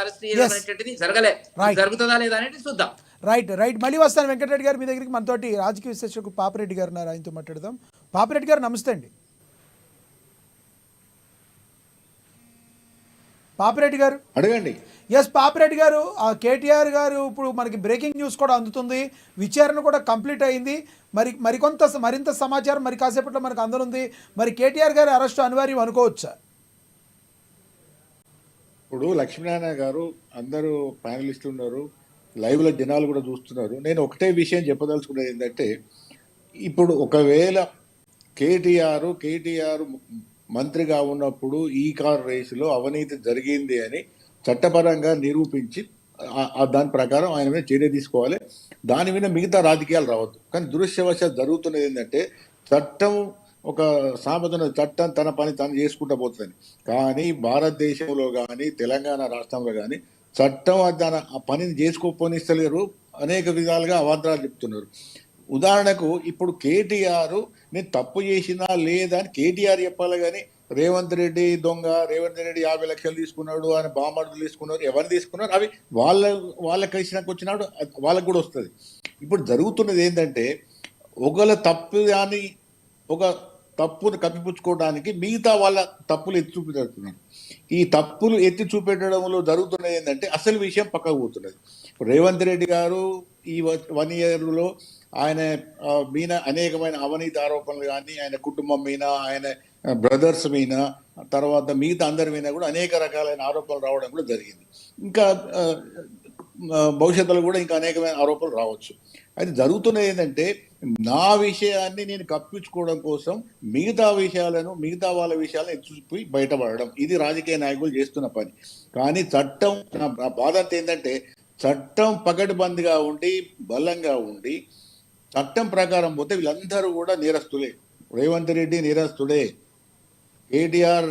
Arrest చేయడం అనేటువంటిది జరగలే. జరుగుతుందా లేదా అనేది చూద్దాం. రైట్ మళ్ళీ వస్తాను వెంకటరెడ్డి గారు మీ దగ్గరికి. మనతోటి రాజకీయ విశ్లేషకుడు పాపిరెడ్డి గారు ఉన్నారు, ఆయనతో మాట్లాడదాం. పాపిరెడ్డి గారు నమస్తే అండి. పాపిరెడ్డి గారు అడగండి. ఎస్ పాపిరెడ్డి గారు, కేటీఆర్ గారు ఇప్పుడు మనకి బ్రేకింగ్ న్యూస్ కూడా అందుతుంది, విచారణ కూడా కంప్లీట్ అయింది. మరింత సమాచారం మరి కాసేపట్లో మనకు అందనుంది. మరి కేటీఆర్ గారి అరెస్టు అనివార్యం అనుకోవచ్చా? ఇప్పుడు లక్ష్మీనారాయణ గారు, అందరూ ప్యానలిస్టులు ఉన్నారు, లైవ్లో జనాలు కూడా చూస్తున్నారు. నేను ఒకటే విషయం చెప్పదలుచుకున్నది ఏంటంటే, ఇప్పుడు ఒకవేళ కేటీఆర్ మంత్రిగా ఉన్నప్పుడు ఈ కార్ రేసులో అవినీతి జరిగింది అని చట్టపరంగా నిరూపించి దాని ప్రకారం ఆయన మీద చర్య తీసుకోవాలి. దాని మీద మిగతా రాజకీయాలు రావద్దు. కానీ దురదృష్టవశాత్తు జరుగుతున్నది ఏంటంటే, చట్టం ఒక సామెతను, చట్టం తన పని తను చేసుకుంటూ పోతుంది. కానీ భారతదేశంలో కానీ తెలంగాణ రాష్ట్రంలో కానీ చట్టం తన ఆ పనిని చేసుకోపోనిస్తలేరు. అనేక విధాలుగా అవాంతరాలు చెప్తున్నారు. ఉదాహరణకు ఇప్పుడు కేటీఆర్ నేను తప్పు చేసినా లేదా అని కేటీఆర్ చెప్పాలి, కానీ రేవంత్ రెడ్డి దొంగ, రేవంత్ రెడ్డి 50 లక్షలు తీసుకున్నాడు, ఆయన బాంబర్లు తీసుకున్నారు, ఎవరు తీసుకున్నారు అవి వాళ్ళకి వచ్చినాడు వాళ్ళకు కూడా వస్తుంది. ఇప్పుడు జరుగుతున్నది ఏంటంటే, ఒకళ్ళ తప్పు కానీ ఒక తప్పును కప్పిపుచ్చుకోవడానికి మిగతా వాళ్ళ తప్పులు ఎత్తి చూపెడుతున్నారు. ఈ తప్పులు ఎత్తి చూపెట్టడంలో జరుగుతున్నది ఏంటంటే అసలు విషయం పక్కకు పోతున్నది. రేవంత్ రెడ్డి గారు ఈ 1 ఇయర్లో ఆయన మీద అనేకమైన అవినీతి ఆరోపణలు కానీ, ఆయన కుటుంబం మీద, ఆయన బ్రదర్స్ మీద, తర్వాత మిగతా అందరి మీద కూడా అనేక రకాలైన ఆరోపణలు రావడం కూడా జరిగింది. ఇంకా భవిష్యత్తులో కూడా ఇంకా అనేకమైన ఆరోపణలు రావచ్చు. అయితే జరుగుతున్నది ఏంటంటే, నా విషయాన్ని నేను కప్పించుకోవడం కోసం మిగతా వాళ్ళ విషయాలను ఎత్తుపి బయటపడడం, ఇది రాజకీయ నాయకులు చేస్తున్న పని. కానీ చట్టం, నా బాధ ఏంటంటే, చట్టం పకడ్బందీగా ఉండి బలంగా ఉండి చట్టం ప్రకారం పోతే వీళ్ళందరూ కూడా నేరస్తులే. రేవంత్ రెడ్డి నేరస్తుడే, కేటీఆర్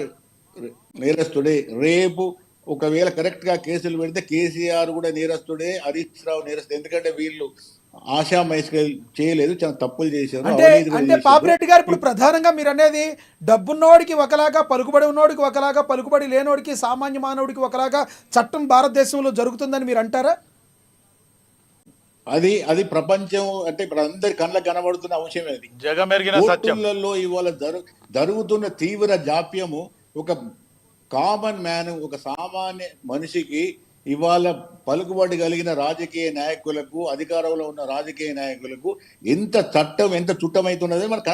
నేరస్తుడే, రేపు ఒకవేళ కరెక్ట్గా కేసులు పెడితే కేసీఆర్ కూడా నేరస్తుడే, హరీష్ రావు నేరస్తుడు. ఎందుకంటే వీళ్ళు ఆశామైస్గా చేయలేదు, చాలా తప్పులు చేశారు. అంటే పాపిరెడ్డి గారు, ఇప్పుడు ప్రధానంగా మీరు అనేది డబ్బున్నోడికి ఒకలాగా, పలుకుబడి ఉన్నోడికి ఒకలాగా, పలుకుబడి లేనోడికి, సామాన్య మానవుడికి ఒకలాగా చట్టం భారతదేశంలో జరుగుతుందని మీరు అంటారా? అది ప్రపంచం అంటే ఇప్పుడు అందరి కళ్ళకు కనబడుతున్న అంశమే. అది కోర్టులలో ఇవాళ జరుగుతున్న తీవ్ర జాప్యము ఒక కామన్ మ్యాన్, ఒక సామాన్య మనిషికి ఇవాళ పలుకుబడి కలిగిన రాజకీయ నాయకులకు, అధికారంలో ఉన్న రాజకీయ నాయకులకు ఎంత చుట్టమవుతున్నది మనకు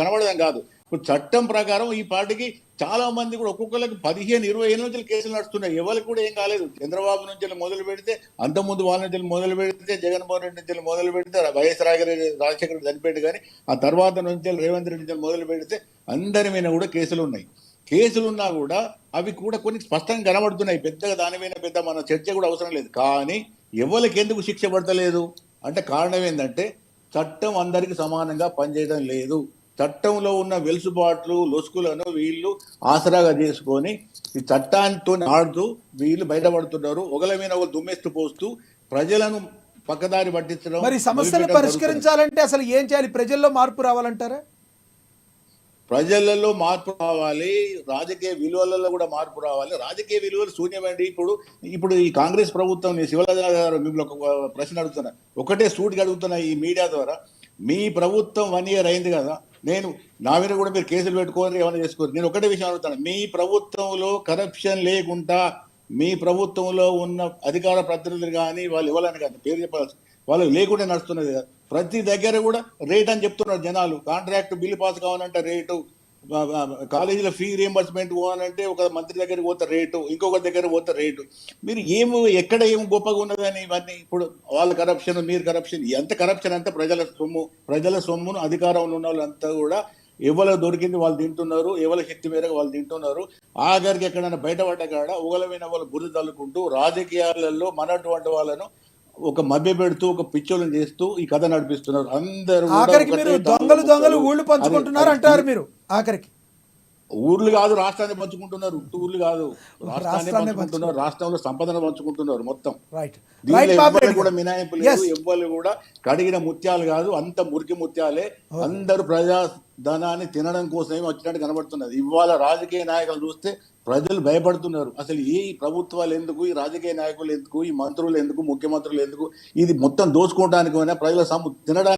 కనబడడం కాదు. ఇప్పుడు చట్టం ప్రకారం ఈ పార్టీకి చాలా మంది కూడా ఒక్కొక్కరికి 15-20 ఏళ్ళ నుంచి కేసులు నడుస్తున్నాయి. ఎవరికి కూడా ఏం కాలేదు. చంద్రబాబు నుంచి మొదలు పెడితే, అంతకుముందు వాళ్ళ నుంచి మొదలు పెడితే, జగన్మోహన్ రెడ్డి నుంచి మొదలు పెడితే, వైఎస్ రాజశేఖర రెడ్డి చనిపోయాడు, కానీ ఆ తర్వాత నుంచి రేవంత్ రెడ్డి నుంచి మొదలు పెడితే అందరి మీద కూడా కేసులు ఉన్నాయి. కేసులున్నా కూడా అవి కూడా కొన్ని స్పష్టంగా కనబడుతున్నాయి. పెద్దగా దాని మీద పెద్ద మన చర్చ కూడా అవసరం లేదు. కానీ ఎవరికి ఎందుకు శిక్ష పడతలేదు అంటే కారణం ఏంటంటే, చట్టం అందరికీ సమానంగా పనిచేయడం లేదు. చట్టంలో ఉన్న వెలుసుబాట్లు, లొసుకులను వీళ్ళు ఆసరాగా చేసుకొని ఈ చట్టాంతో ఆడుతూ వీళ్ళు బయటపడుతున్నారు. ఒకళ్ళ మీద ఒకరు దుమ్మెస్తు పోస్తూ ప్రజలను పక్కదారి పట్టించడం. మరి సమస్యలు పరిష్కరించాలంటే అసలు ఏం చేయాలి? ప్రజల్లో మార్పు రావాలంటారా? ప్రజలలో మార్పు రావాలి, రాజకీయ విలువలలో కూడా మార్పు రావాలి. రాజకీయ విలువలు శూన్యమండి. ఇప్పుడు ఈ కాంగ్రెస్ ప్రభుత్వం, శివరాజు గారు మిమ్మల్ని ఒక ప్రశ్న అడుగుతున్నా, ఒకటే సూటిగా అడుగుతున్నా ఈ మీడియా ద్వారా. మీ ప్రభుత్వం 1 ఇయర్ అయింది కదా, నా మీద కూడా మీరు కేసులు పెట్టుకోరు, ఏమైనా చేసుకోరు. నేను ఒకటే విషయం అడుగుతాను, మీ ప్రభుత్వంలో కరప్షన్ లేకుండా, మీ ప్రభుత్వంలో ఉన్న అధికార ప్రతినిధులు కానీ వాళ్ళు ఇవ్వాలని కాదు, పేరు చెప్పాల్సి, వాళ్ళు లేకుండా నడుస్తున్నది కదా. ప్రతి దగ్గర కూడా రేట్ అని చెప్తున్నారు జనాలు. కాంట్రాక్ట్ బిల్లు పాస్ కావాలంటే రేటు, కాలేజీలో ఫీ రియంబర్స్మెంట్ పోవాలంటే ఒక మంత్రి దగ్గరికి పోతే రేటు, ఇంకొకరి దగ్గర పోతే రేటు. మీరు ఎక్కడ ఏం గొప్పగా ఉన్నదని ఇవన్నీ. ఇప్పుడు వాళ్ళ కరప్షన్, మీరు కరప్షన్, ఎంత కరప్షన్ అంతా ప్రజల సొమ్మును అధికారంలో ఉన్న వాళ్ళంతా కూడా ఎవరు దొరికింది వాళ్ళు తింటున్నారు, ఎవరి శక్తి మేరకు వాళ్ళు తింటున్నారు. ఆఖరికి ఎక్కడైనా బయటపడ్డ కాడ ఒకళ్ళమైన వాళ్ళు బుర్ర తల్లుకుంటూ రాజకీయాలలో మనటువంటి వాళ్ళను ఒక మభ్య పెడుతూ, ఒక పిచ్చోళ్ళని చేస్తూ ఈ కథ నడిపిస్తున్నారు. అందరూ దొంగలు ఊళ్ళు పంచుకుంటున్నారు అంటారు మీరు. ఆఖరికి ఊర్లు కాదు రాష్ట్రాన్ని పంచుకుంటున్నారు, ఊర్లు కాదు రాష్ట్రాన్ని రాష్ట్రాన్ని పంచుకుంటున్నారు, రాష్ట్రంలో సంపదన పంచుకుంటున్నారు మొత్తం. రైట్ దీనిలో రైట్ ఎవ్వరు బాబు కూడా మినాయింపు లేదు, ఎవ్వరు కూడా కడిగిన ముత్యాలు కాదు, అంత మురికి ముత్యాలే. అందరూ ప్రజా ధనాన్ని తినడం కోసమే వచ్చినట్టు కనబడుతున్నది. ఇవాళ రాజకీయ నాయకులు చూస్తే ప్రజలు భయపడుతున్నారు. అసలు ఈ ప్రభుత్వాలు ఎందుకు, ఈ రాజకీయ నాయకులు ఎందుకు, ఈ మంత్రులు ఎందుకు, ముఖ్యమంత్రులు ఎందుకు, ఇది మొత్తం దోచుకోవడానికి ప్రజల తినడానికి